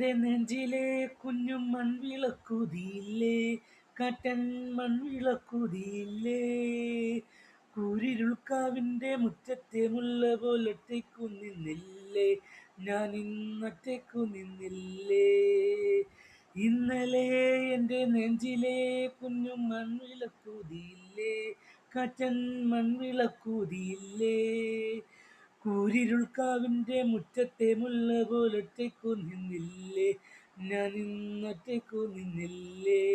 എന്റെ നെഞ്ചിലെ കുഞ്ഞു മൺവിളക്കുതിയില്ലേ, കാറ്റൻ മൺവിളക്കുതിയില്ലേ, കൂരിരുൾക്കാവിന്റെ മുറ്റത്തെ മുല്ല പോലൊറ്റയ്ക്കു നിന്നില്ലേ, ഞാൻ ഇന്നൊറ്റയ്ക്കു നിന്നില്ലേ. ഇന്നലെ എന്റെ നെഞ്ചിലെ കുഞ്ഞു മൺവിളക്കുതിയില്ലേ, കാറ്റൻ മൺവിളക്കുതിയില്ലേ, കൂരിരുൾക്കാവിന്റെ മുറ്റത്തെ മുല്ല പോലൊറ്റയ്ക്കു നിന്നില്ലേ, ഞാൻ ഇന്നൊറ്റയ്ക്കു നിന്നില്ലേ.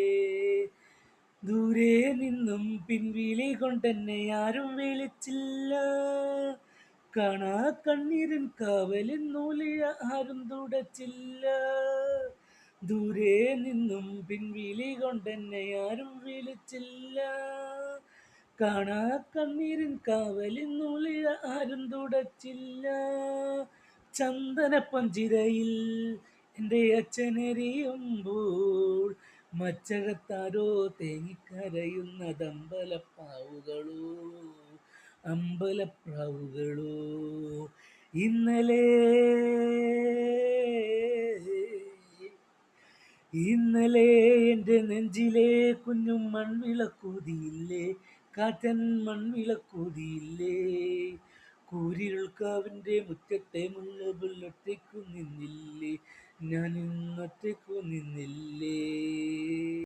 ദൂരെ നിന്നും പിൻവിളി കൊണ്ടെന്നെ ആരും വിളിച്ചില്ല, കാണാ കണ്ണീരിൻ കാവലിൻ നൂലിഴ ആരും തുടച്ചില്ല. ദൂരെ നിന്നും പിൻവിളി കൊണ്ടെന്നെ ആരും വിളിച്ചില്ല, കാണാ കണ്ണീരിൻ കാവലിൻ നൂലിഴ ആരും തുടച്ചില്ല. ചന്ദനപ്പഞ്ചിരയിൽ എൻ്റെ അച്ഛനെറിയുമ്പോൾ മച്ചകത്താരോ തേങ്ങിക്കരയുന്നത് അമ്പലപ്രാവുകളോ, അമ്പലപ്രാവുകളോ. ഇന്നലെ ഇന്നലെ എൻ്റെ നെഞ്ചിലെ കുഞ്ഞു മൺവിളക്കൂതിയില്ലേ, കാറ്റൻ മൺവിളക്കൂതിയില്ലേ, കൂരിരുൾക്കാവിൻ്റെ മുറ്റത്തെ മുല്ലപ്പുല്ലൊറ്റയ്ക്കു നിന്നില്ലേ, ഞാൻ ഇന്നൊറ്റയ്ക്കു നിന്നില്ലേ.